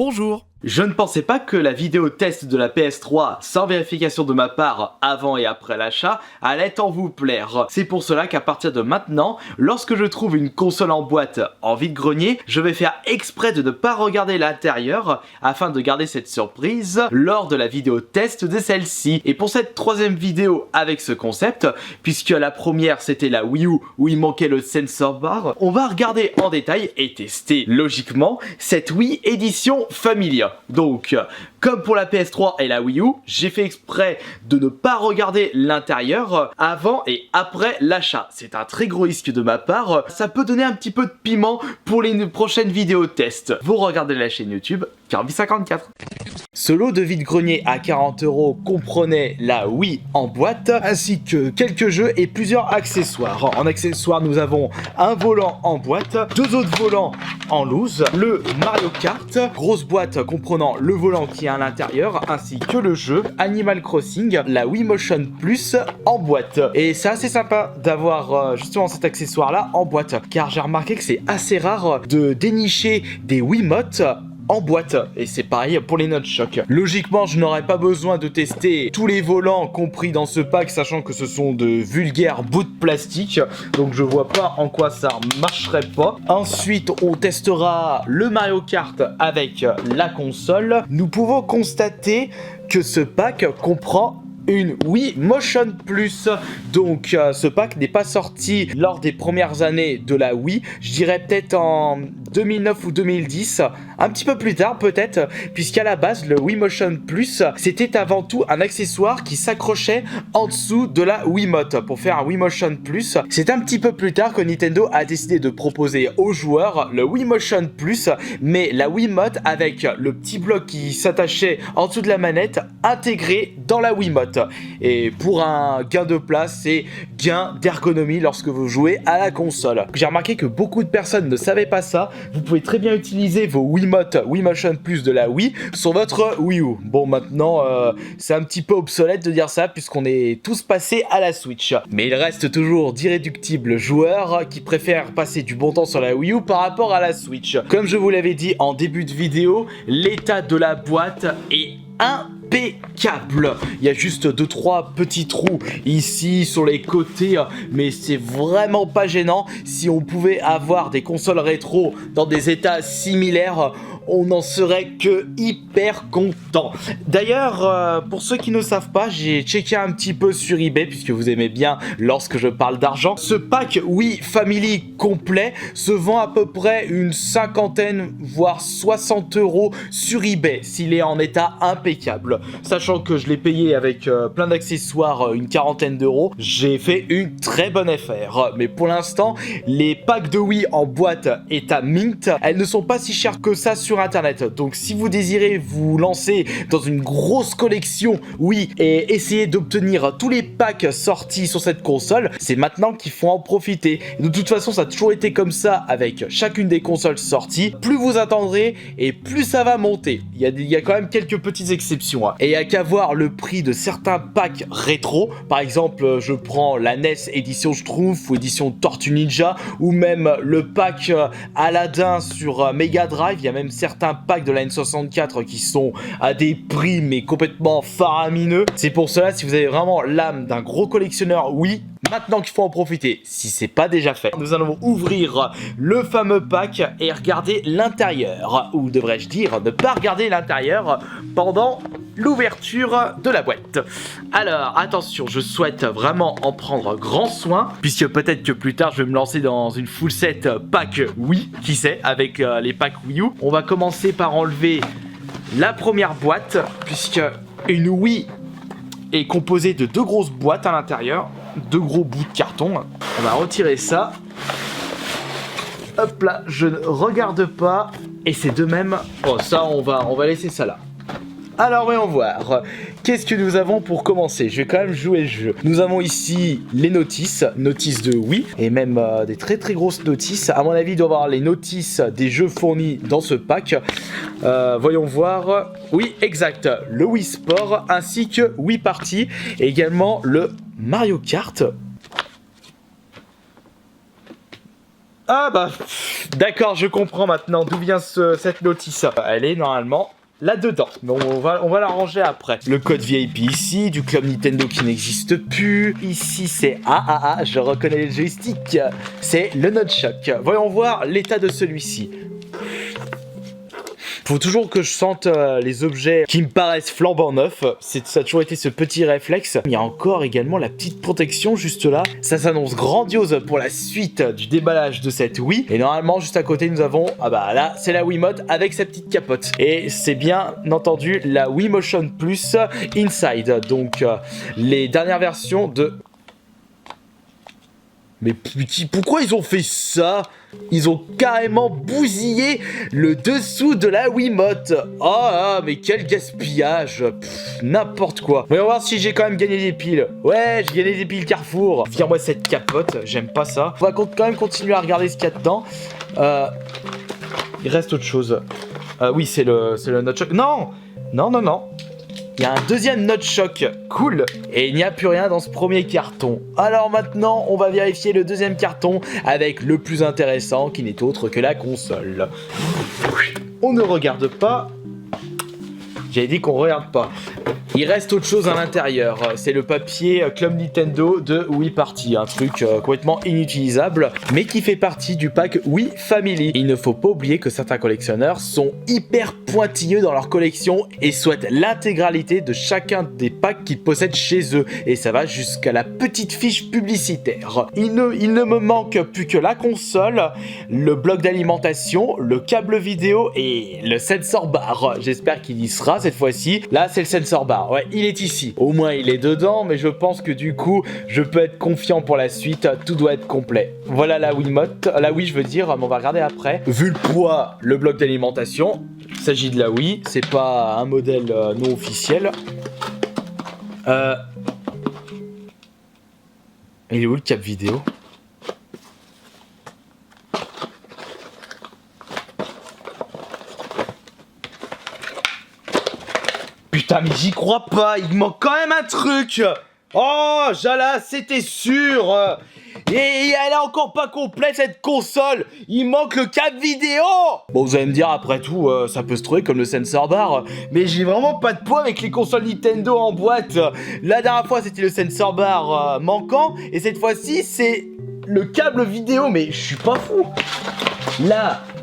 Bonjour! Je ne pensais pas que la vidéo test de la PS3 sans vérification de ma part avant et après l'achat allait tant vous plaire. C'est pour cela qu'à partir de maintenant, lorsque je trouve une console en boîte en vide-grenier, je vais faire exprès de ne pas regarder l'intérieur afin de garder cette surprise lors de la vidéo test de celle-ci. Et pour cette troisième vidéo avec ce concept, puisque la première c'était la Wii U où il manquait le sensor bar, on va regarder en détail et tester logiquement cette Wii édition Family. Donc, comme pour la PS3 et la Wii U, j'ai fait exprès de ne pas regarder l'intérieur avant et après l'achat. C'est un très gros risque de ma part. Ça peut donner un petit peu de piment pour les prochaines vidéos tests. Vous regardez la chaîne YouTube Kirby54. Ce lot de vide-grenier à 40 € comprenait la Wii en boîte, ainsi que quelques jeux et plusieurs accessoires. En accessoires, nous avons un volant en boîte, deux autres volants en loose, le Mario Kart, grosse boîte comprenant le volant qui est à l'intérieur, ainsi que le jeu Animal Crossing, la Wii Motion Plus en boîte. Et c'est assez sympa d'avoir justement cet accessoire-là en boîte, car j'ai remarqué que c'est assez rare de dénicher des Wiimotes en boîte, et c'est pareil pour les Nunchuck. Logiquement, je n'aurais pas besoin de tester tous les volants compris dans ce pack, sachant que ce sont de vulgaires bouts de plastique, donc je vois pas en quoi ça marcherait pas. Ensuite, on testera le Mario Kart avec la console. Nous pouvons constater que ce pack comprend une Wii Motion Plus. Donc ce pack n'est pas sorti lors des premières années de la Wii, je dirais peut-être en 2009 ou 2010, un petit peu plus tard peut-être, puisqu'à la base le Wii Motion Plus c'était avant tout un accessoire qui s'accrochait en dessous de la Wiimote pour faire un Wii Motion Plus. C'est un petit peu plus tard que Nintendo a décidé de proposer aux joueurs le Wii Motion Plus, mais la Wiimote avec le petit bloc qui s'attachait en dessous de la manette intégré dans la Wiimote. Et pour un gain de place et gain d'ergonomie lorsque vous jouez à la console. J'ai remarqué que beaucoup de personnes ne savaient pas ça. Vous pouvez très bien utiliser vos Wiimote Wii Motion Plus de la Wii sur votre Wii U. Bon, maintenant c'est un petit peu obsolète de dire ça puisqu'on est tous passés à la Switch. Mais il reste toujours d'irréductibles joueurs qui préfèrent passer du bon temps sur la Wii U par rapport à la Switch. Comme je vous l'avais dit en début de vidéo, l'état de la boîte est impeccable. Il y a juste 2-3 petits trous ici sur les côtés, mais c'est vraiment pas gênant. Si on pouvait avoir des consoles rétro dans des états similaires, on n'en serait que hyper content. D'ailleurs, pour ceux qui ne savent pas, j'ai checké un petit peu sur eBay, puisque vous aimez bien lorsque je parle d'argent. Ce pack Wii Family complet se vend à peu près une cinquantaine, voire 60 € sur eBay, s'il est en état impeccable. Sachant que je l'ai payé avec plein d'accessoires, une quarantaine d'euros, j'ai fait une très bonne affaire. Mais pour l'instant, les packs de Wii en boîte état mint, elles ne sont pas si chères que ça sur internet. Donc si vous désirez vous lancer dans une grosse collection Wii et essayer d'obtenir tous les packs sortis sur cette console, c'est maintenant qu'il faut en profiter. De toute façon, ça a toujours été comme ça avec chacune des consoles sorties. Plus vous attendrez et plus ça va monter. Il y a quand même quelques petites exceptions. Et il n'y a qu'à voir le prix de certains packs rétro. Par exemple, je prends la NES édition Schtroumpf ou édition Tortue Ninja, ou même le pack Aladdin sur Mega Drive. Il y a même certains packs de la N64 qui sont à des prix mais complètement faramineux. C'est pour cela, si vous avez vraiment l'âme d'un gros collectionneur, oui, maintenant qu'il faut en profiter, si c'est pas déjà fait. Nous allons ouvrir le fameux pack et regarder l'intérieur, ou devrais-je dire ne pas regarder l'intérieur pendant l'ouverture de la boîte. Alors attention, je souhaite vraiment en prendre grand soin, puisque peut-être que plus tard je vais me lancer dans une full set pack Wii, qui sait, avec les packs Wii U. On va commencer par enlever la première boîte, puisque une Wii est composée de deux grosses boîtes à l'intérieur, deux gros bouts de carton. On va retirer ça. Hop là, je ne regarde pas. Et c'est de même. Oh, ça, on va laisser ça là. Alors voyons voir, qu'est-ce que nous avons pour commencer? Je vais quand même jouer le jeu. Nous avons ici les notices de Wii, et même des très très grosses notices. À mon avis, il doit y avoir les notices des jeux fournis dans ce pack. Voyons voir, oui exact, le Wii Sport ainsi que Wii Party, et également le Mario Kart. Ah bah, d'accord, je comprends maintenant d'où vient cette notice. Elle est normalement là-dedans. Bon, on va la ranger après. Le code VIP ici, du club Nintendo qui n'existe plus. Ici, c'est AAA, je reconnais le joystick. C'est le Nunchuck. Voyons voir l'état de celui-ci. Faut toujours que je sente les objets qui me paraissent flambant neufs. Ça a toujours été ce petit réflexe. Il y a encore également la petite protection juste là. Ça s'annonce grandiose pour la suite du déballage de cette Wii. Et normalement, juste à côté, nous avons... Ah bah là, c'est la Wiimote avec sa petite capote. Et c'est bien entendu la Wii Motion Plus Inside. Donc, les dernières versions de... Mais petit, pourquoi ils ont fait ça? Ils ont carrément bousillé le dessous de la Wiimote. Oh, mais quel gaspillage. N'importe quoi. Voyons voir si j'ai quand même gagné des piles. Ouais, j'ai gagné des piles Carrefour. Viens-moi cette capote, j'aime pas ça. On va quand même continuer à regarder ce qu'il y a dedans. Il reste autre chose. Oui, c'est le Nunchuck. Non. Il y a un deuxième Nunchuck, cool. Et il n'y a plus rien dans ce premier carton. Alors maintenant, on va vérifier le deuxième carton avec le plus intéressant qui n'est autre que la console. On ne regarde pas. J'avais dit qu'on regarde pas. Il reste autre chose à l'intérieur. C'est le papier Club Nintendo de Wii Party. Un truc complètement inutilisable, mais qui fait partie du pack Wii Family. Il ne faut pas oublier que certains collectionneurs sont hyper pointilleux dans leur collection et souhaitent l'intégralité de chacun des packs qu'ils possèdent chez eux. Et ça va jusqu'à la petite fiche publicitaire. Il ne me manque plus que la console, le bloc d'alimentation, le câble vidéo et le sensor bar. J'espère qu'il y sera cette fois-ci. Là, c'est le sensor bar. Ouais, il est ici. Au moins, il est dedans, mais je pense que du coup, je peux être confiant pour la suite. Tout doit être complet. Voilà la Wiimote. La Wii, je veux dire, mais on va regarder après. Vu le poids, le bloc d'alimentation, il s'agit de la Wii. C'est pas un modèle non officiel. Il est où le cap vidéo ? Putain, mais j'y crois pas, il manque quand même un truc. Oh, Jala, c'était sûr. Et elle est encore pas complète cette console. Il manque le câble vidéo. Bon, vous allez me dire, après tout, ça peut se trouver comme le sensor bar. Mais j'ai vraiment pas de poids avec les consoles Nintendo en boîte. La dernière fois, c'était le sensor bar manquant. Et cette fois-ci, c'est le câble vidéo. Mais je suis pas fou.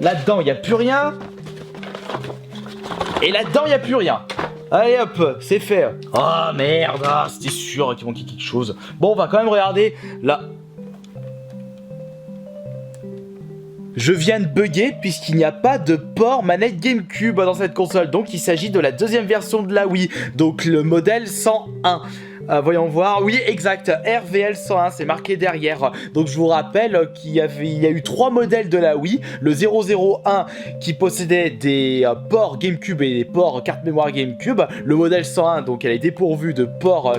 Là-dedans, il n'y a plus rien. Et là-dedans, il n'y a plus rien. Allez hop, c'est fait. Oh merde, c'était sûr qu'il manquait quelque chose. Bon, on va quand même regarder là. Je viens de bugger puisqu'il n'y a pas de port manette GameCube dans cette console. Donc il s'agit de la deuxième version de la Wii. Donc le modèle 101. Voyons voir, oui exact, RVL 101, c'est marqué derrière. Donc je vous rappelle qu'il y a eu 3 modèles de la Wii. Le 001 qui possédait des ports GameCube et des ports carte mémoire GameCube. Le modèle 101, donc elle est dépourvue de ports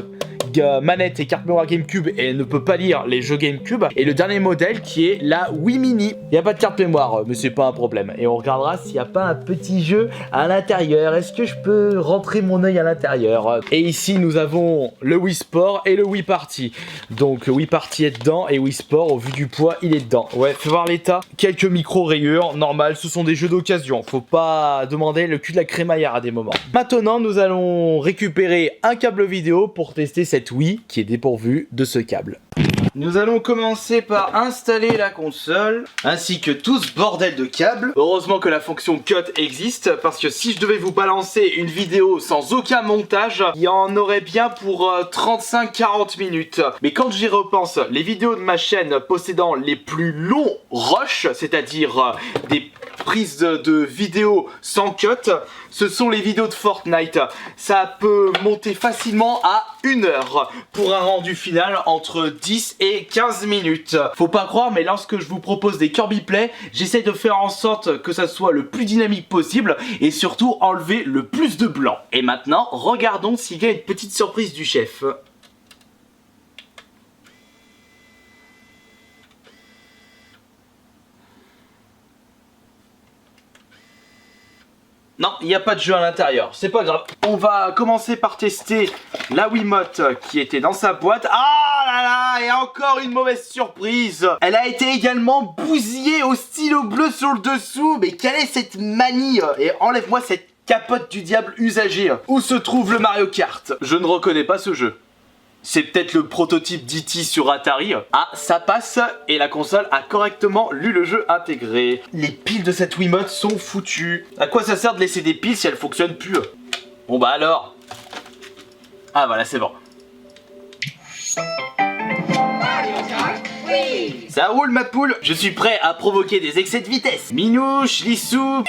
manette et carte mémoire GameCube et elle ne peut pas lire les jeux GameCube. Et le dernier modèle qui est la Wii Mini. Il n'y a pas de carte mémoire, mais c'est pas un problème. Et on regardera s'il n'y a pas un petit jeu à l'intérieur. Est-ce que je peux rentrer mon œil à l'intérieur? Et ici nous avons le Wii Sport et le Wii Party. Donc le Wii Party est dedans et Wii Sport, au vu du poids, il est dedans. Ouais, fais voir l'état. Quelques micro-rayures, normal, ce sont des jeux d'occasion. Faut pas demander le cul de la crémaillère à des moments. Maintenant, nous allons récupérer un câble vidéo pour tester cette Wii qui est dépourvue de ce câble. Nous allons commencer par installer la console, ainsi que tout ce bordel de câbles. Heureusement que la fonction cut existe, parce que si je devais vous balancer une vidéo sans aucun montage, il y en aurait bien pour 35-40 minutes. Mais quand j'y repense, les vidéos de ma chaîne possédant les plus longs rushs, c'est-à-dire des prises de vidéos sans cut, ce sont les vidéos de Fortnite. Ça peut monter facilement à 1 heure pour un rendu final entre 10 et 15 minutes. Faut pas croire, mais lorsque je vous propose des Kirby Play, j'essaie de faire en sorte que ça soit le plus dynamique possible et surtout enlever le plus de blanc. Et maintenant, regardons s'il y a une petite surprise du chef. Non, il n'y a pas de jeu à l'intérieur, c'est pas grave. On va commencer par tester la Wiimote qui était dans sa boîte. Ah là là, Ah, et encore une mauvaise surprise. Elle a été également bousillée au stylo bleu sur le dessous. Mais quelle est cette manie? Et enlève-moi cette capote du diable usagée. Où se trouve le Mario Kart? Je ne reconnais pas ce jeu. C'est peut-être le prototype d'E.T. sur Atari. Ah, ça passe et la console a correctement lu le jeu intégré. Les piles de cette Wiimote sont foutues. À quoi ça sert de laisser des piles si elles fonctionnent plus? Bon bah alors. Ah voilà, c'est bon. Ça roule ma poule. Je suis prêt à provoquer des excès de vitesse. Minouche, Lissou,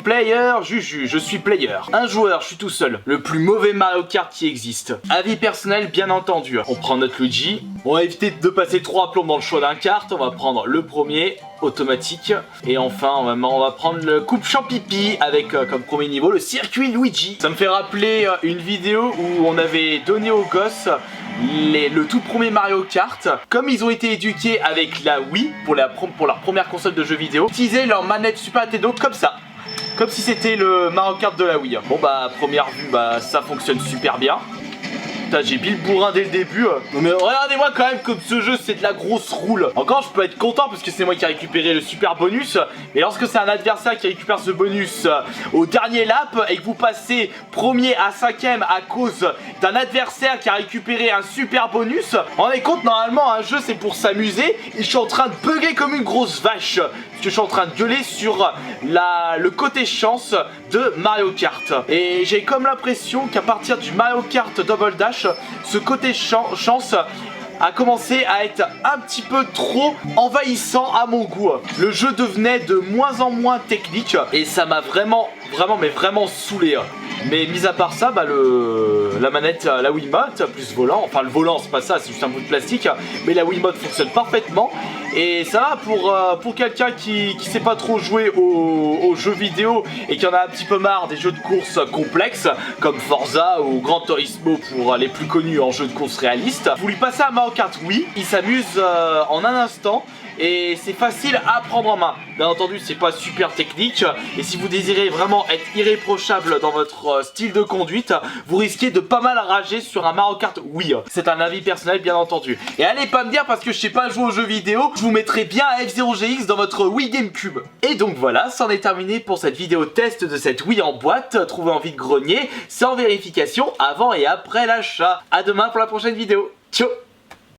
player, Juju, je suis player. Un joueur, je suis tout seul. Le plus mauvais Mario Kart qui existe. Avis personnel, bien entendu. On prend notre Luigi. On va éviter de passer 3 plombs dans le choix d'un kart. On va prendre le premier, automatique. Et enfin, on va prendre le coupe champipi avec comme premier niveau le circuit Luigi. Ça me fait rappeler une vidéo où on avait donné aux gosses le tout premier Mario Kart. Comme ils ont été éduqués avec la Wii pour leur première console de jeux vidéo, utiliser leur manette Super Nintendo comme ça. Comme si c'était le Mario Kart de la Wii. Bon bah première vue, bah ça fonctionne super bien. Putain, j'ai pile bourrin dès le début. Non mais regardez-moi quand même comme ce jeu c'est de la grosse roule. Encore je peux être content parce que c'est moi qui ai récupéré le super bonus. Mais lorsque c'est un adversaire qui récupère ce bonus au dernier lap et que vous passez premier à 5ème à cause d'un adversaire qui a récupéré un super bonus, on est compte normalement un jeu c'est pour s'amuser. Et je suis en train de bugger comme une grosse vache. Parce que je suis en train de gueuler sur le côté chance de Mario Kart. Et j'ai comme l'impression qu'à partir du Mario Kart Double Dash, ce côté chance a commencé à être un petit peu trop envahissant à mon goût. Le jeu devenait de moins en moins technique et ça m'a vraiment saoulé. Mais mis à part ça, bah la manette, la Wiimote plus volant, enfin le volant c'est pas ça, c'est juste un bout de plastique, mais la Wiimote fonctionne parfaitement et ça va pour quelqu'un qui sait pas trop jouer aux jeux vidéo et qui en a un petit peu marre des jeux de course complexes comme Forza ou Gran Turismo pour les plus connus en jeu de course réaliste. Vous lui passez à Mario Kart, oui, il s'amuse en un instant. Et c'est facile à prendre en main. Bien entendu, c'est pas super technique. Et si vous désirez vraiment être irréprochable dans votre style de conduite, vous risquez de pas mal rager sur un Mario Kart Wii. C'est un avis personnel, bien entendu. Et allez pas me dire parce que je sais pas jouer aux jeux vidéo, je vous mettrai bien F0GX dans votre Wii GameCube. Et donc voilà, c'en est terminé pour cette vidéo test de cette Wii en boîte, trouvée en vide-grenier, sans vérification avant et après l'achat. A demain pour la prochaine vidéo. Ciao.